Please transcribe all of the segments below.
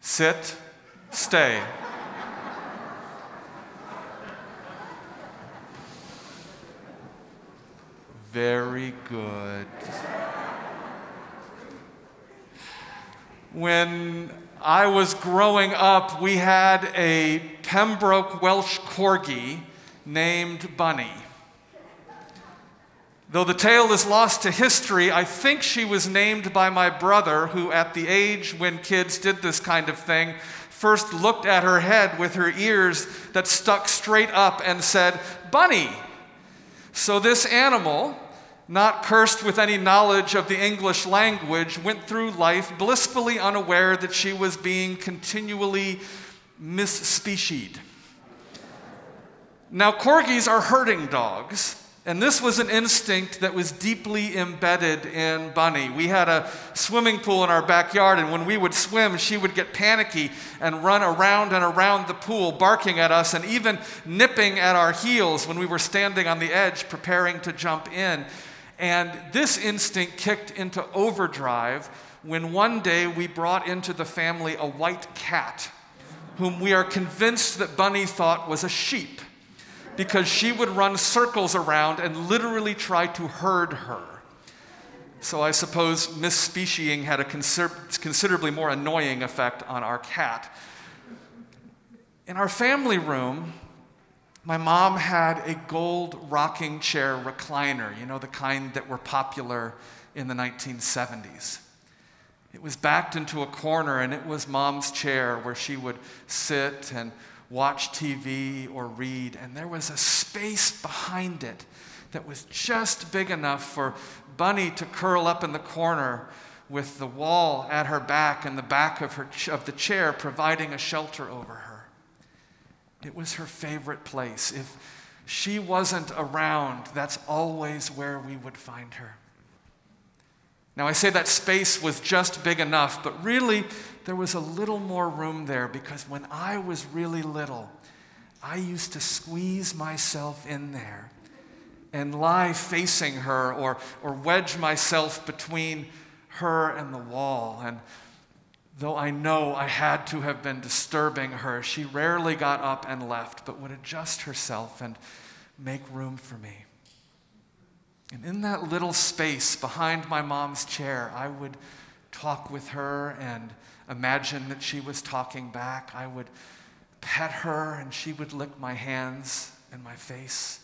Sit, stay. Very good. When I was growing up, we had a Pembroke Welsh Corgi named Bunny. Though the tale is lost to history, I think she was named by my brother, who at the age when kids did this kind of thing, first looked at her head with her ears that stuck straight up and said, "Bunny." So this animal, not cursed with any knowledge of the English language, went through life blissfully unaware that she was being continually misspecied. Now, corgis are herding dogs, and this was an instinct that was deeply embedded in Bunny. We had a swimming pool in our backyard, and when we would swim, she would get panicky and run around and around the pool, barking at us and even nipping at our heels when we were standing on the edge preparing to jump in. And this instinct kicked into overdrive when one day we brought into the family a white cat, whom we are convinced that Bunny thought was a sheep, because she would run circles around and literally try to herd her. So I suppose misspeciing had a considerably more annoying effect on our cat. In our family room, my mom had a gold rocking chair recliner, you know, the kind that were popular in the 1970s. It was backed into a corner, and it was Mom's chair where she would sit and watch TV or read, and there was a space behind it that was just big enough for Bunny to curl up in the corner with the wall at her back and the back of the chair providing a shelter over her. It was her favorite place. If she wasn't around, that's always where we would find her. Now, I say that space was just big enough, but really, there was a little more room there, because when I was really little, I used to squeeze myself in there and lie facing her or wedge myself between her and the wall. And though I know I had to have been disturbing her, she rarely got up and left, but would adjust herself and make room for me. And in that little space behind my mom's chair, I would talk with her and imagine that she was talking back. I would pet her, and she would lick my hands and my face.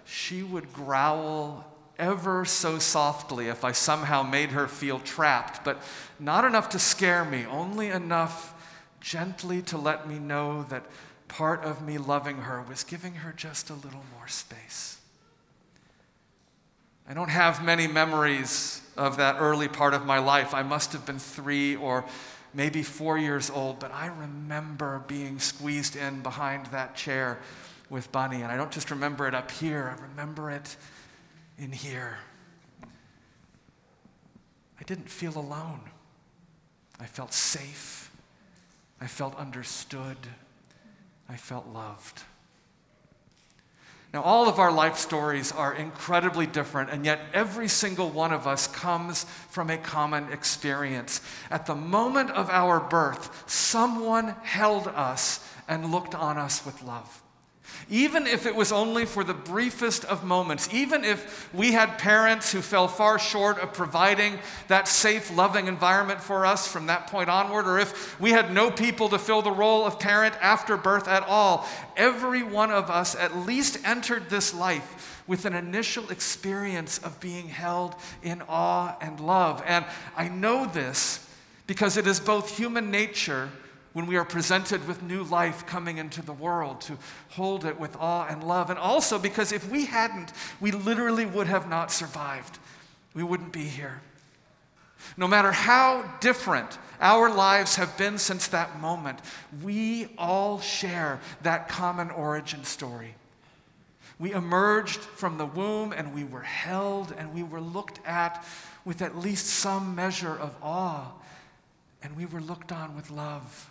She would growl ever so softly if I somehow made her feel trapped, but not enough to scare me, only enough gently to let me know that part of me loving her was giving her just a little more space. I don't have many memories of that early part of my life. I must have been 3 or maybe 4 years old, but I remember being squeezed in behind that chair with Bunny, and I don't just remember it up here, I remember it in here. I didn't feel alone. I felt safe. I felt understood. I felt loved. Now, all of our life stories are incredibly different, and yet every single one of us comes from a common experience. At the moment of our birth, someone held us and looked on us with love. Even if it was only for the briefest of moments, even if we had parents who fell far short of providing that safe, loving environment for us from that point onward, or if we had no people to fill the role of parent after birth at all, every one of us at least entered this life with an initial experience of being held in awe and love. And I know this because it is both human nature when we are presented with new life coming into the world to hold it with awe and love. And also because if we hadn't, we literally would have not survived. We wouldn't be here. No matter how different our lives have been since that moment, we all share that common origin story. We emerged from the womb and we were held and we were looked at with at least some measure of awe, and we were looked on with love.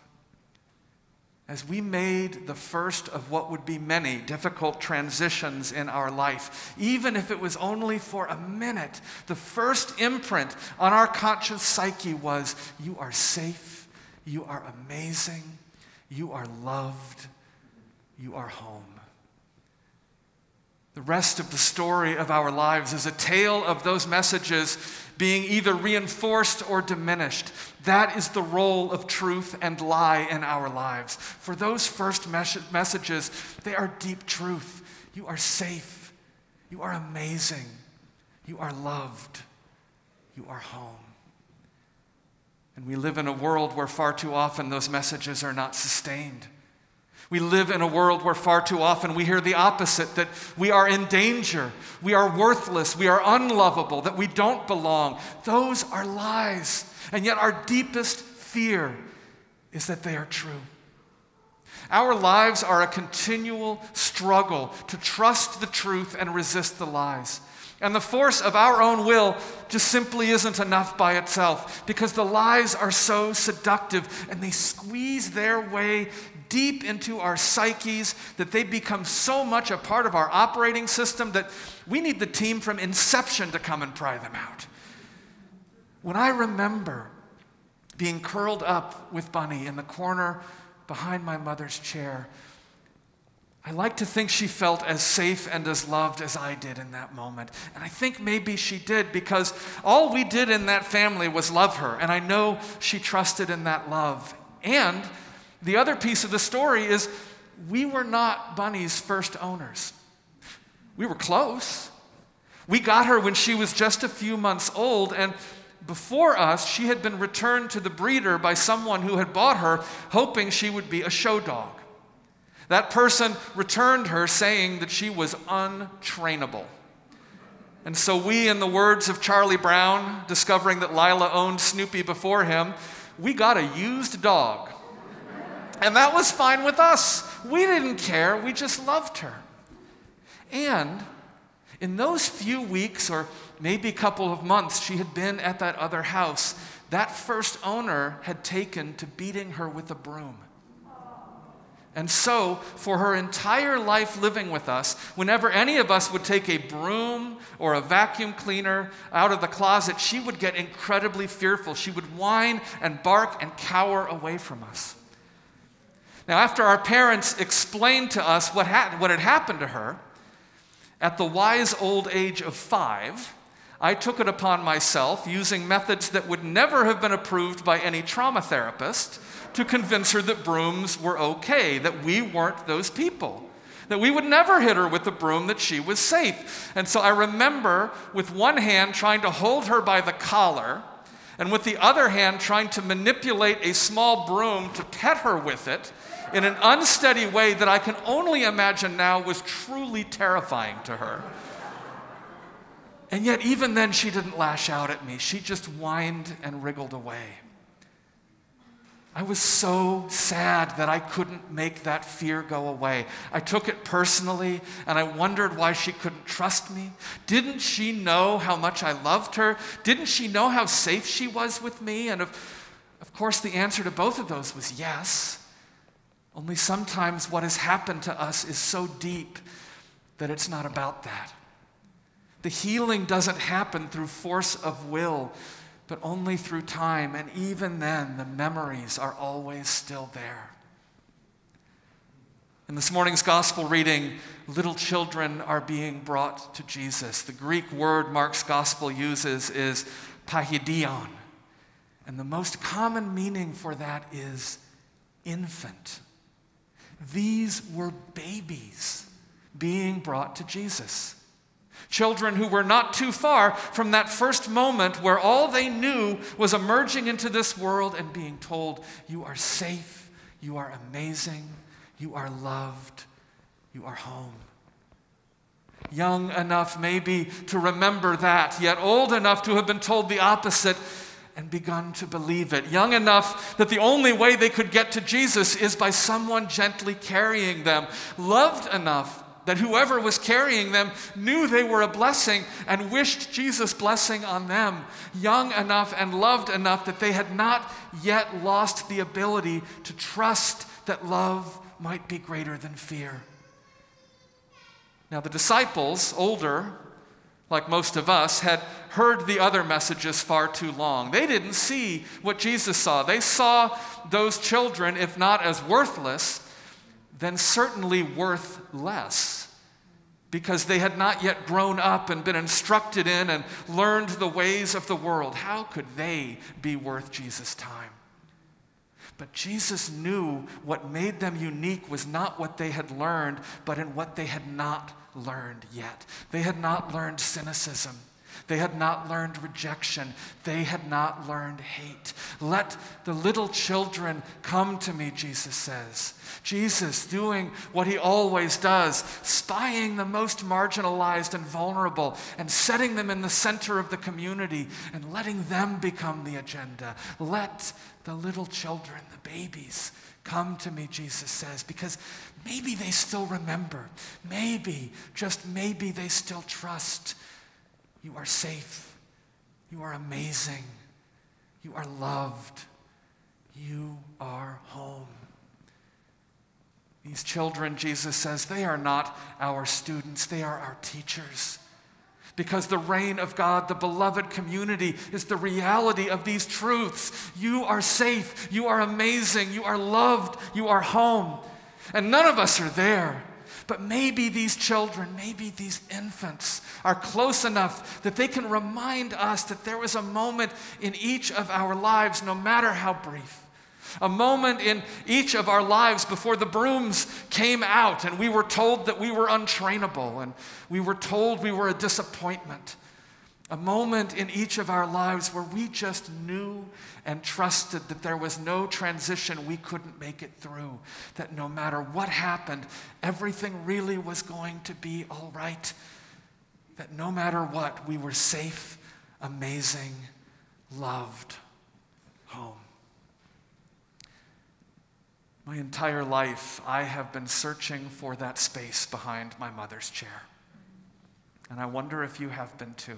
As we made the first of what would be many difficult transitions in our life, even if it was only for a minute, the first imprint on our conscious psyche was, you are safe You are amazing. You are loved. You are home. The rest of the story of our lives is a tale of those messages being either reinforced or diminished. That is the role of truth and lie in our lives. For those first messages, they are deep truth. You are safe. You are amazing. You are loved. You are home. And we live in a world where far too often those messages are not sustained. We live in a world where far too often we hear the opposite, that we are in danger, we are worthless, we are unlovable, that we don't belong. Those are lies. And yet our deepest fear is that they are true. Our lives are a continual struggle to trust the truth and resist the lies. And the force of our own will just simply isn't enough by itself, because the lies are so seductive and they squeeze their way deep into our psyches that they become so much a part of our operating system that we need the team from Inception to come and pry them out. When I remember being curled up with Bunny in the corner behind my mother's chair, I like to think she felt as safe and as loved as I did in that moment. And I think maybe she did, because all we did in that family was love her. And I know she trusted in that love. And the other piece of the story is we were not Bunny's first owners. We were close. We got her when she was just a few months old, and before us, she had been returned to the breeder by someone who had bought her, hoping she would be a show dog. That person returned her saying that she was untrainable. And so we, in the words of Charlie Brown, discovering that Lila owned Snoopy before him, we got a used dog. And that was fine with us. We didn't care. We just loved her. And in those few weeks, or maybe a couple of months, she had been at that other house, that first owner had taken to beating her with a broom. And so, for her entire life living with us, whenever any of us would take a broom or a vacuum cleaner out of the closet, she would get incredibly fearful. She would whine and bark and cower away from us. Now, after our parents explained to us what had happened to her, at the wise old age of 5, I took it upon myself, using methods that would never have been approved by any trauma therapist, to convince her that brooms were okay, that we weren't those people, that we would never hit her with the broom, that she was safe. And so I remember with one hand trying to hold her by the collar, and with the other hand trying to manipulate a small broom to pet her with it in an unsteady way that I can only imagine now was truly terrifying to her. And yet even then she didn't lash out at me. She just whined and wriggled away. I was so sad that I couldn't make that fear go away. I took it personally, and I wondered why she couldn't trust me. Didn't she know how much I loved her? Didn't she know how safe she was with me? And of course, the answer to both of those was yes. Only sometimes what has happened to us is so deep that it's not about that. The healing doesn't happen through force of will, but only through time, and even then, the memories are always still there. In this morning's gospel reading, little children are being brought to Jesus. The Greek word Mark's gospel uses is paidion, and the most common meaning for that is infant. These were babies being brought to Jesus. Children who were not too far from that first moment where all they knew was emerging into this world and being told, you are safe, you are amazing, you are loved, you are home. Young enough maybe to remember that, yet old enough to have been told the opposite and begun to believe it. Young enough that the only way they could get to Jesus is by someone gently carrying them. Loved enough that whoever was carrying them knew they were a blessing and wished Jesus' blessing on them. Young enough and loved enough that they had not yet lost the ability to trust that love might be greater than fear. Now the disciples, older, like most of us, had heard the other messages far too long. They didn't see what Jesus saw. They saw those children, if not as worthless, then certainly worth less, because they had not yet grown up and been instructed in and learned the ways of the world. How could they be worth Jesus' time? But Jesus knew what made them unique was not what they had learned, but in what they had not learned yet. They had not learned cynicism. They had not learned rejection. They had not learned hate. Let the little children come to me, Jesus says. Jesus doing what he always does, spying the most marginalized and vulnerable and setting them in the center of the community and letting them become the agenda. Let the little children, the babies, come to me, Jesus says, because maybe they still remember. Maybe, just maybe, they still trust. You are safe. You are amazing. You are loved. You are home. These children, Jesus says, they are not our students. They are our teachers. Because the reign of God, the beloved community, is the reality of these truths. You are safe. You are amazing. You are loved. You are home. And none of us are there. But maybe these children, maybe these infants are close enough that they can remind us that there was a moment in each of our lives, no matter how brief, a moment in each of our lives before the brooms came out and we were told that we were untrainable and we were told we were a disappointment. A moment in each of our lives where we just knew and trusted that there was no transition we couldn't make it through, that no matter what happened, everything really was going to be all right, that no matter what, we were safe, amazing, loved, home. My entire life, I have been searching for that space behind my mother's chair. And I wonder if you have been too.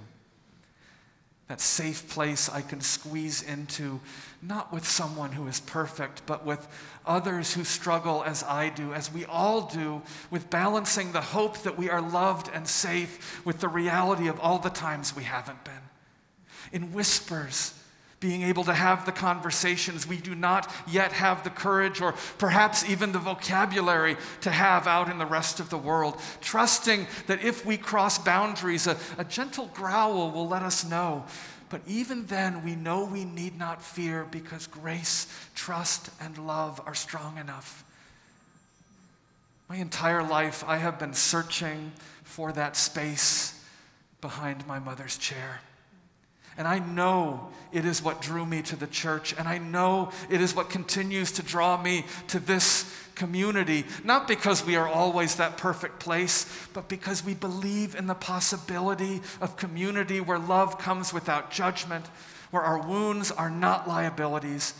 That safe place I can squeeze into, not with someone who is perfect, but with others who struggle as I do, as we all do, with balancing the hope that we are loved and safe with the reality of all the times we haven't been. In whispers, being able to have the conversations we do not yet have the courage or perhaps even the vocabulary to have out in the rest of the world. Trusting that if we cross boundaries, a gentle growl will let us know. But even then, we know we need not fear because grace, trust, and love are strong enough. My entire life, I have been searching for that space behind my mother's chair. And I know it is what drew me to the church, and I know it is what continues to draw me to this community, not because we are always that perfect place, but because we believe in the possibility of community where love comes without judgment, where our wounds are not liabilities,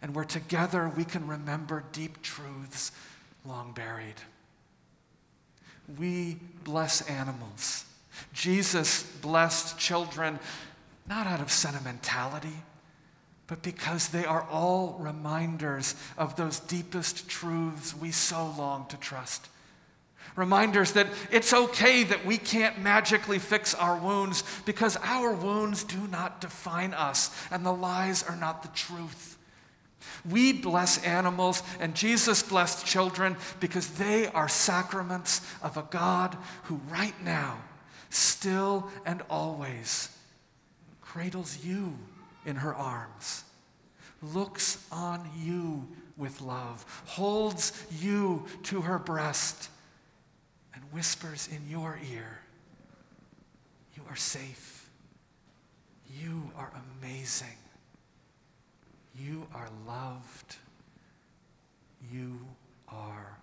and where together we can remember deep truths long buried. We bless animals. Jesus blessed children, not out of sentimentality, but because they are all reminders of those deepest truths we so long to trust. Reminders that it's okay that we can't magically fix our wounds because our wounds do not define us and the lies are not the truth. We bless animals and Jesus blessed children because they are sacraments of a God who right now, still and always, cradles you in her arms, looks on you with love, holds you to her breast, and whispers in your ear, you are safe, you are amazing, you are loved, you are